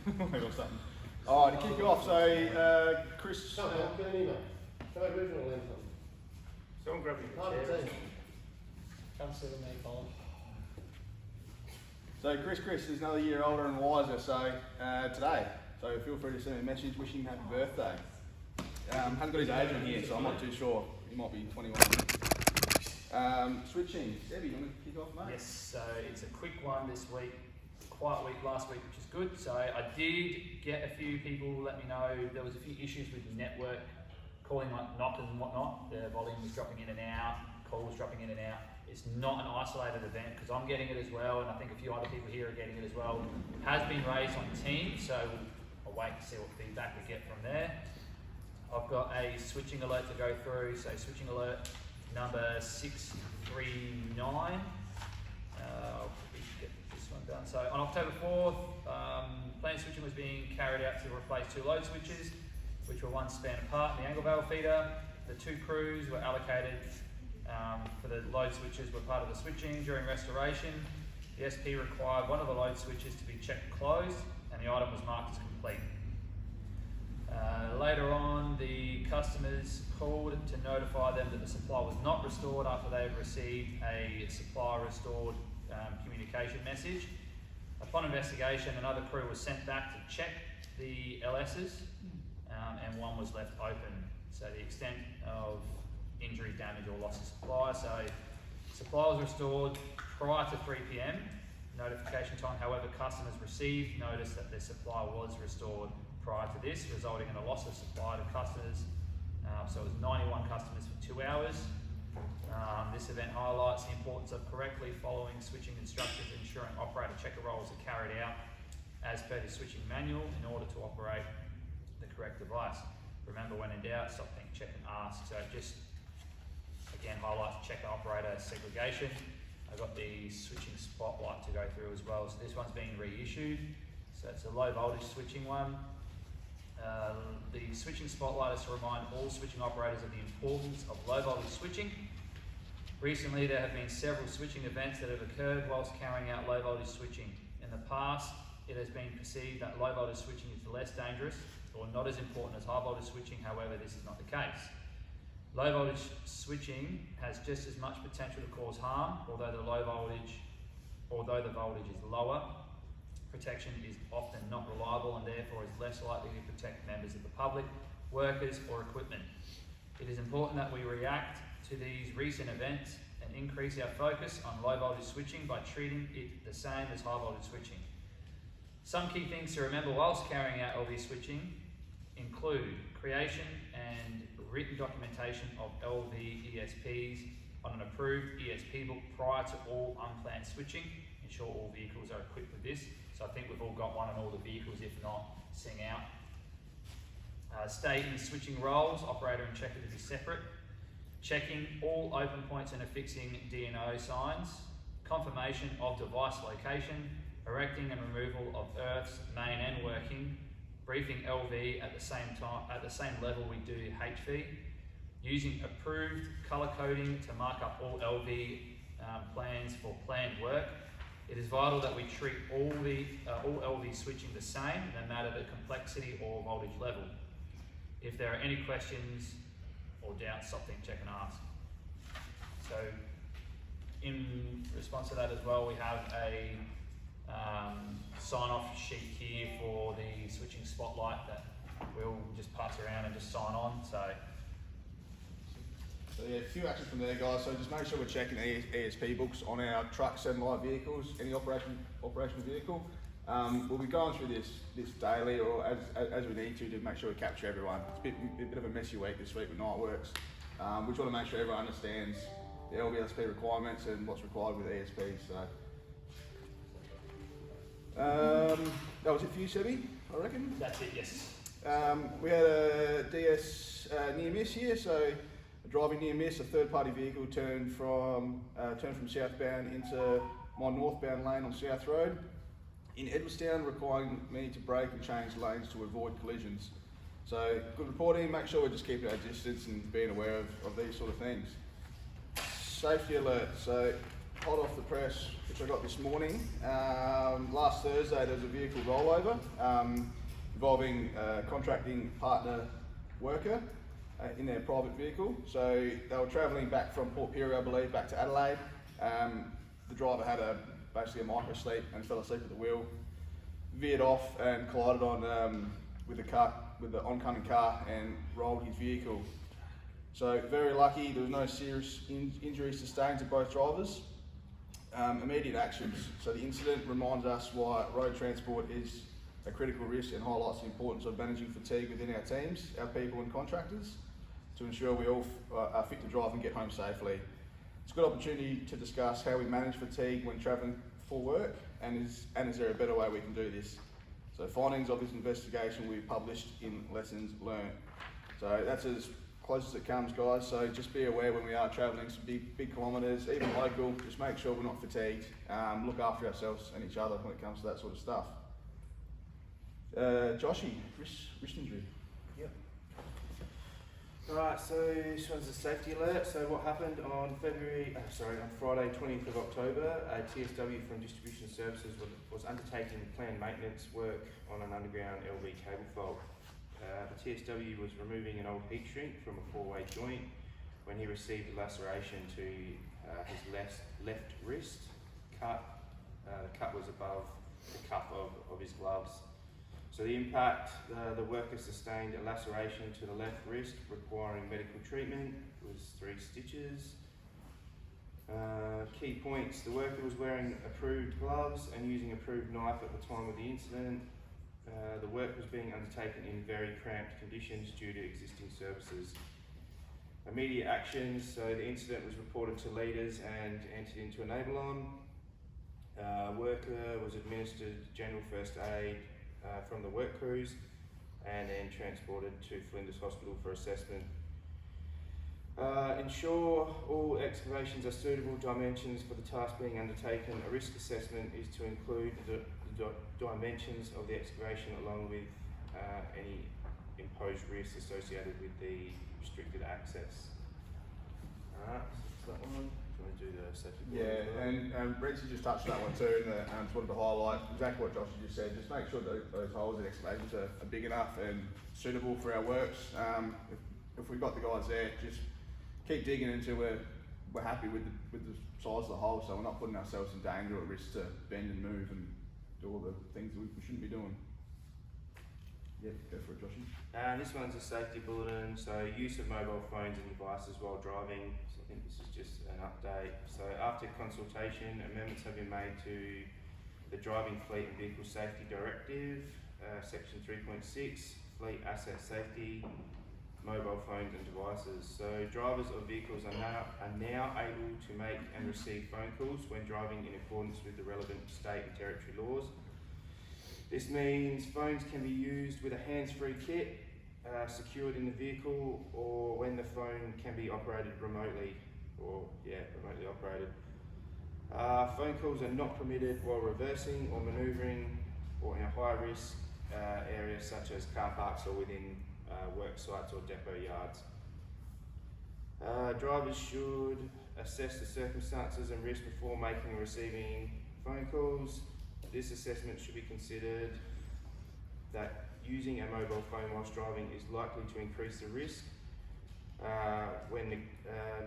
or something. All right, to kick off, so Chris. Come on, get an email. Show original then. Someone grab me the Half a chair. team. Come sit with me, Colin. So Chris is another year older and wiser, so today. So feel free to send me a message wishing him happy birthday. Haven't got his age on here, so I'm not too sure. He might be 21. Switching. Debbie, you want to kick off, mate? Yes, so it's a quick one this week. Quiet week last week, which is good. So I did get a few people let me know there was a few issues with the network, calling like knockers and whatnot. The volume was dropping in and out, calls dropping in and out. It's not an isolated event because I'm getting it as well, and I think a few other people here are getting it as well. It has been raised on Teams, so I'll wait to see what feedback we get from there. I've got a switching alert to go through, so switching alert number 639. I'll get this one done. So on October 4th, planned switching was being carried out to replace two load switches, which were one span apart in the angle valve feeder. The two crews were allocated for the load switches were part of the switching during restoration. The SP required one of the load switches to be checked closed, and the item was marked as complete. Later on, the customers called to notify them that the supply was not restored after they had received a supply restored communication message. Upon investigation, another crew was sent back to check the LSs, and one was left open. So the extent of injury, damage or loss of supply. So supply was restored prior to 3 p.m. Notification time, however, customers received notice that their supply was restored prior to this, resulting in a loss of supply to customers. So it was 91 customers for 2 hours. This event highlights the importance of correctly following switching instructions, ensuring operator checker rolls are carried out as per the switching manual in order to operate the correct device. Remember, when in doubt, stop, think, check and ask. So just again highlights checker operator segregation. I've got the switching spotlight to go through as well. So this one's being reissued. So it's a low voltage switching one. The switching spotlight is to remind all switching operators of the importance of low voltage switching. Recently, there have been several switching events that have occurred whilst carrying out low voltage switching. In the past, it has been perceived that low voltage switching is less dangerous or not as important as high voltage switching. However, this is not the case. Low voltage switching has just as much potential to cause harm, although the voltage is lower. Protection is often not reliable and therefore is less likely to protect members of the public, workers or equipment. It is important that we react to these recent events and increase our focus on low voltage switching by treating it the same as high voltage switching. Some key things to remember whilst carrying out LV switching include creation and written documentation of LV ESPs on an approved ESP book prior to all unplanned switching. Ensure all vehicles are equipped with this. So I think we've all got one on all the vehicles, if not, sing out. State in switching roles, operator and checker to be separate. Checking all open points and affixing DNO signs. Confirmation of device location. Erecting and removal of earths, main and working. Briefing LV at the same level we do HV. Using approved colour coding to mark up all LV plans for planned work. It is vital that we treat all LV switching the same, no matter the complexity or voltage level. If there are any questions or doubts, stop, think, check and ask. So in response to that as well, we have a sign-off sheet here for the switching spotlight that we'll just pass around and just sign on. So yeah, a few actions from there, guys. So just make sure we're checking ESP books on our trucks and light vehicles, any operational vehicle. We'll be going through this daily or as we need to make sure we capture everyone. It's a bit of a messy week this week with night works. We just want to make sure everyone understands the LVSP requirements and what's required with ESP. So that was it for you, Sebi, I reckon. that's it, yes. We had a DS near miss here, so a driving near miss, a third-party vehicle turned from southbound into my northbound lane on South Road in Edwardstown, requiring me to brake and change lanes to avoid collisions. So good reporting, make sure we're just keeping our distance and being aware of these sort of things. Safety alert, so hot off the press, which I got this morning. Last Thursday there was a vehicle rollover involving a contracting partner worker in their private vehicle. So they were travelling back from Port Pirie, I believe, back to Adelaide. The driver had basically a micro sleep and fell asleep at the wheel, veered off and collided on with the oncoming car and rolled his vehicle. So very lucky, there was no serious injuries sustained to both drivers. Immediate actions. So the incident reminds us why road transport is a critical risk and highlights the importance of managing fatigue within our teams, our people and contractors, to ensure we all are fit to drive and get home safely. It's a good opportunity to discuss how we manage fatigue when travelling for work, and is there a better way we can do this? So findings of this investigation will be published in Lessons Learned. So that's as close as it comes, guys. So just be aware when we are travelling some big kilometres, even local, just make sure we're not fatigued. Look after ourselves and each other when it comes to that sort of stuff. Joshy, wrist injury. Yep. Alright, so this one's a safety alert. So what happened on Friday 20th of October, a TSW from Distribution Services was undertaking planned maintenance work on an underground LV cable fault. The TSW was removing an old heat shrink from a four-way joint when he received a laceration to his left wrist cut. The cut was above the cuff of his gloves. So the impact, the worker sustained a laceration to the left wrist requiring medical treatment. It was 3 stitches. Key points, the worker was wearing approved gloves and using approved knife at the time of the incident. The work was being undertaken in very cramped conditions due to existing services. Immediate actions, so the incident was reported to leaders and entered into a neighbour-on. Worker was administered general first aid from the work crews and then transported to Flinders Hospital for assessment. Ensure all excavations are suitable dimensions for the task being undertaken. A risk assessment is to include the dimensions of the excavation along with any imposed risks associated with the restricted access. Alright, so that one. Do you want to do the safety board? Yeah, and Brentsy just touched on that one too, and just wanted to highlight exactly what Josh just said. Just make sure that those holes and excavations are big enough and suitable for our works. If we've got the guys there, just keep digging until we're happy with the size of the hole, so we're not putting ourselves in danger or risk to bend and move and do all the things that we shouldn't be doing. Yeah, go for it, Joshy. This one's a safety bulletin, so use of mobile phones and devices while driving. So I think this is just an update. So after consultation, amendments have been made to the Driving Fleet and Vehicle Safety Directive, section 3.6, Fleet Asset Safety, mobile phones and devices. So drivers of vehicles are now able to make and receive phone calls when driving in accordance with the relevant state and territory laws. This means phones can be used with a hands-free kit secured in the vehicle, or when the phone can be operated remotely, remotely operated. Phone calls are not permitted while reversing or manoeuvring or in a high-risk area such as car parks or within work sites or depot yards. Drivers should assess the circumstances and risk before making and receiving phone calls. This assessment should be considered that using a mobile phone whilst driving is likely to increase the risk when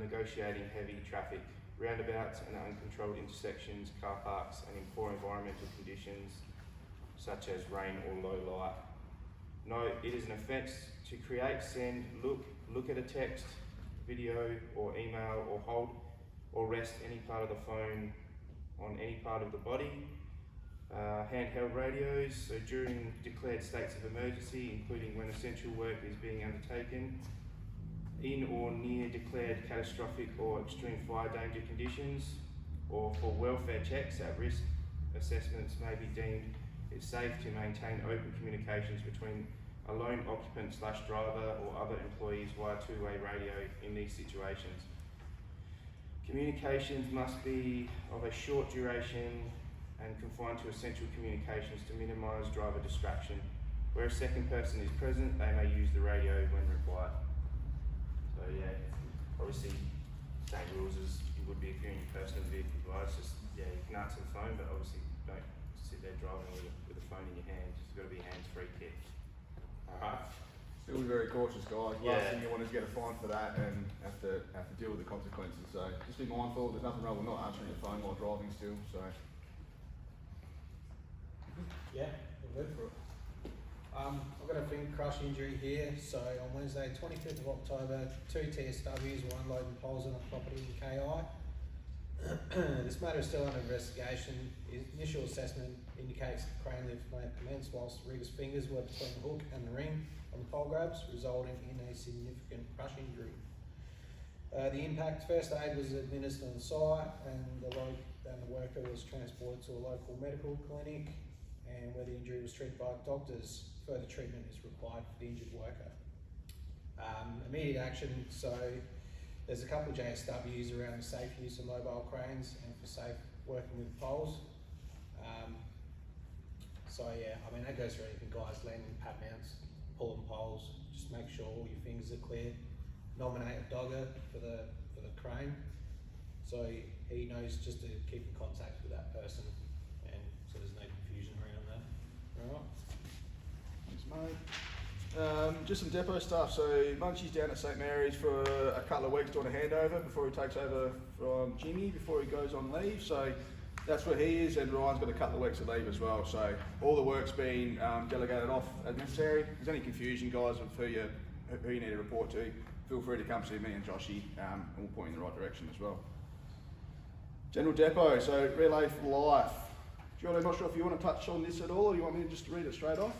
negotiating heavy traffic, roundabouts and uncontrolled intersections, car parks and in poor environmental conditions such as rain or low light. Note, it is an offence to create, send, look at a text, video or email or hold or rest any part of the phone on any part of the body. Handheld radios, so during declared states of emergency, including when essential work is being undertaken, in or near declared catastrophic or extreme fire danger conditions, or for welfare checks at risk assessments may be deemed it's safe to maintain open communications between a lone occupant / driver or other employees via two-way radio in these situations. Communications must be of a short duration and confined to essential communications to minimise driver distraction. Where a second person is present, they may use the radio when required. So yeah, obviously same rules as would be if you're in your personal vehicle, right? It's just, yeah, you can answer the phone, but obviously don't sit there driving with a phone in your hand. It's got to be a hands-free kit. Alright? Still be very cautious, guys. Yeah. Last thing you want is get a fine for that and have to deal with the consequences. So just be mindful. There's nothing wrong with not answering your phone while driving still. So Yeah, we're good for it. I've got a finger crush injury here. So on Wednesday, 25th of October, 2 TSWs were unloading poles on a property in KI. This matter is still under investigation. Initial assessment indicates the crane lift may have commenced whilst the rigger's fingers were between the hook and the ring on the pole grabs, resulting in a significant crush injury. The impact first aid was administered on site, and the worker was transported to a local medical clinic, and where the injury was treated by doctors. Further treatment is required for the injured worker. Immediate action, so there's a couple of JSWs around the safe use of mobile cranes and for safe working with poles. So yeah, I mean that goes for anything, guys, landing pad mounts, pulling poles, just make sure all your fingers are clear. Nominate a dogger for the crane, so he knows just to keep in contact with that person, and so there's no confusion around that. Alright. thanks, mate. Just some depot stuff. So Munchie's down at St Mary's for a couple of weeks doing a handover before he takes over from Jimmy before he goes on leave. So that's where he is, and Ryan's got a couple of weeks of leave as well. So all the work's been delegated off as necessary. If there's any confusion, guys, of who you need to report to, feel free to come see me and Joshy, and we'll point you in the right direction as well. General depot, so Relay for Life. Julie, I'm not sure if you want to touch on this at all, or you want me to just read it straight off?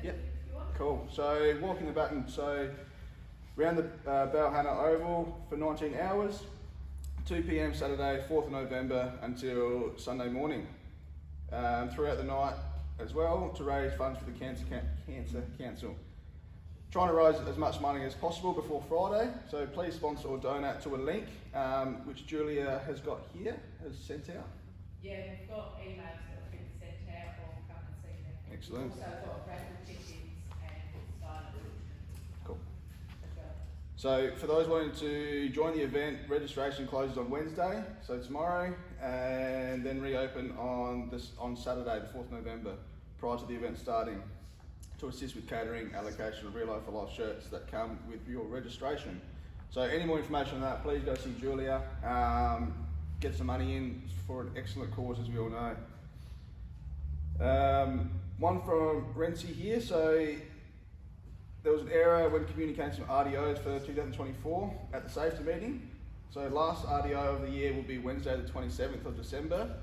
Yep. Cool. So walking the baton, so round the Balhannah Oval for 19 hours, 2 p.m. Saturday, 4th of November until Sunday morning. Throughout the night as well to raise funds for the Cancer Council. Trying to raise as much money as possible before Friday, so please sponsor or donate to a link which Julia has got here, has sent out. Yeah, we've got emails that have been sent out, or come and see them. Excellent. Also got raffle tickets and silent Cool. as well. So for those wanting to join the event, registration closes on Wednesday, so tomorrow, and then reopen on Saturday, the 4th of November, prior to the event starting, to assist with catering, allocation of Relay for Life shirts that come with your registration. So any more information on that, please go see Julia. Get some money in for an excellent cause, as we all know. One from Renzi here. So there was an error when communicating RDOs for 2024 at the safety meeting. So last RDO of the year will be Wednesday the 27th of December.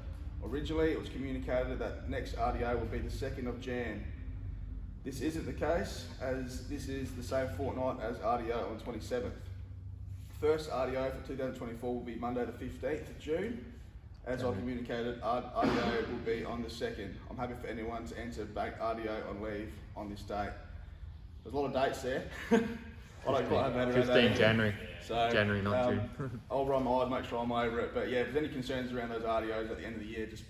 Originally it was communicated that next RDO will be the 2nd of Jan. This isn't the case, as this is the same fortnight as RDO on 27th. First RDO for 2024 will be Monday the 15th of June. As I communicated, RDO will be on the 2nd. I'm happy for anyone to enter back RDO on leave on this date. There's a lot of dates there. I don't quite have that around 15 January. So, January, not June. I'll run my eyes, make sure I'm over it. But yeah, if there's any concerns around those RDOs at the end of the year, just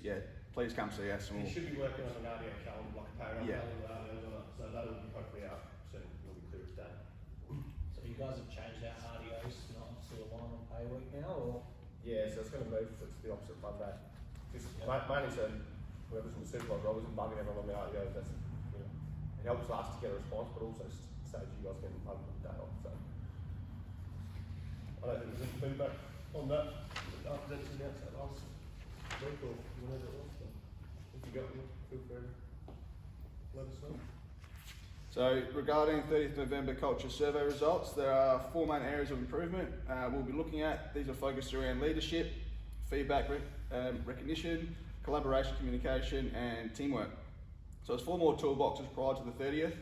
please come see us. And You we'll, should be working on an RDO calendar, like a payroll Yeah. calendar, RDOs on it, so that will be hopefully out soon, it'll be clear as day. So you guys have changed our RDOs not to align on pay week now, or? Yeah, so it's gonna move to the opposite Monday. Just mainly so whoever's in the supervisor role isn't bugging everyone on the RDOs, that's, you know, it helps us to get a response, but also saves you guys getting bugged on the day off, so. I don't think there's any feedback on that, after that's announced that last week or whenever it was, but if you got one, feel free to let us know. So regarding 30th November culture survey results, there are 4 main areas of improvement we'll be looking at. These are focused around leadership, feedback recognition, collaboration, communication and teamwork. So there's 4 more toolboxes prior to the 30th,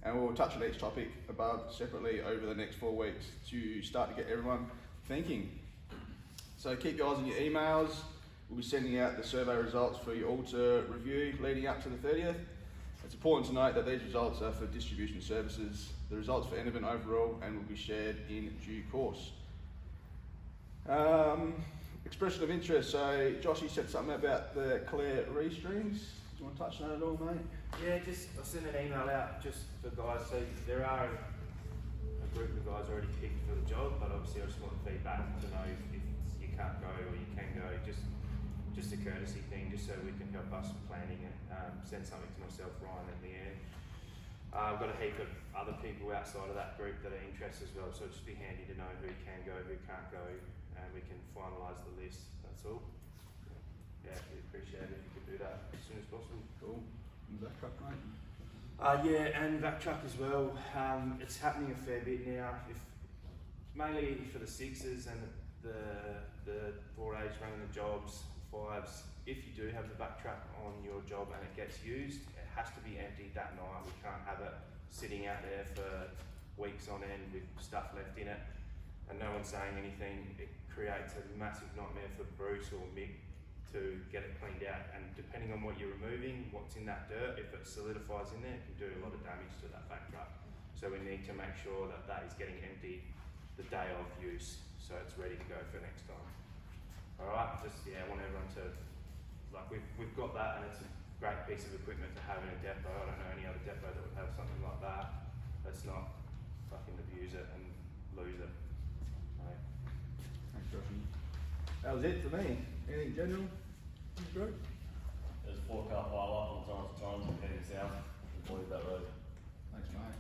and we'll touch on each topic above separately over the next 4 weeks to start to get everyone thinking. So keep your eyes on your emails. We'll be sending out the survey results for you all to review leading up to the 30th. It's important to note that these results are for Distribution Services, the results for Enervin overall, and will be shared in due course. Expression of interest, so Joshy said something about the Claire restreams. Do you want to touch on that at all, mate? Yeah, I sent an email out just for guys, so there are a group of guys already picked for the job, but obviously I just want feedback to know if you can't go or you can go. Just a courtesy thing, just so we can help us with planning it. Send something to myself, Ryan, and Leanne. I've got a heap of other people outside of that group that are interested as well, so it'd just be handy to know who can go, who can't go, and we can finalise the list. That's all. Yeah, we appreciate it if you could do that as soon as possible. Cool. Was that truck, mate? Yeah, and vac truck as well. It's happening a fair bit now. Mainly for the sixes and the 4As running the jobs, 5s. If you do have the vac truck on your job and it gets used, it has to be emptied that night. We can't have it sitting out there for weeks on end with stuff left in it and no one's saying anything. It creates a massive nightmare for Bruce or Mick to get it cleaned out, and depending on what you're removing, what's in that dirt, if it solidifies in there, it can do a lot of damage to that vac truck. So we need to make sure that that is getting emptied the day of use, so it's ready to go for next time. Alright, I want everyone to, we've got that, and it's a great piece of equipment to have in a depot. I don't know any other depot that would have something like that. Let's not fucking abuse it and lose it. Right. Thanks, Josh. That was it for me. Anything general? Group? There's a 4-car pile up on Torrance to Torrance heading south, avoid that road. Thanks, mate.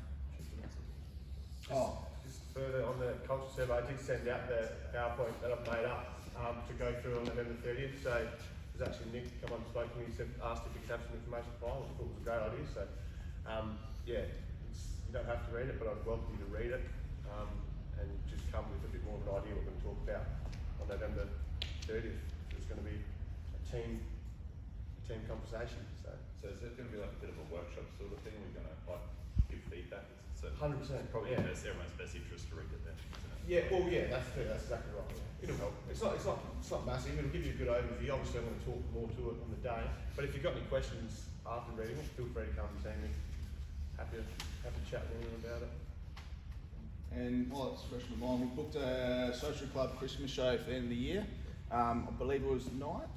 Just further on the culture survey, I did send out the PowerPoint that I've made up to go through on November 30th. So it was actually Nick come on and spoke to me. He said, asked if he could have some information file, which I thought was a great idea. So you don't have to read it, but I'd welcome you to read it and just come with a bit more of an idea what we're going to talk about on November 30th. It's going to be a team conversation. So is it going to be like a bit of a workshop sort of thing? We're going to like give feedback. So 100%, probably. Yeah. It's everyone's best interest to read it then, isn't it? Yeah, well, yeah, that's true. That's exactly right. Yeah. It'll help. It's not massive. It'll give you a good overview. Obviously, I'm going to talk more to it on the day. But if you've got any questions after reading it, feel free to come and see me. Happy to chat with anyone about it. And while it's fresh in my mind, we booked a social club Christmas show for the end of the year. I believe it was the 9th,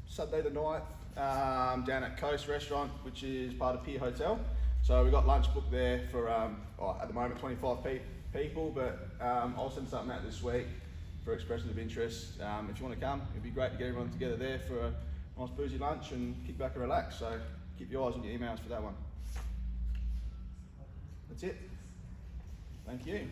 Saturday the 9th, down at Coast Restaurant, which is part of Pier Hotel. So we got lunch booked there for, at the moment, 25 people, but I'll send something out this week for expressions of interest. If you want to come, it'd be great to get everyone together there for a nice boozy lunch and kick back and relax. So keep your eyes on your emails for that one. That's it. Thank you.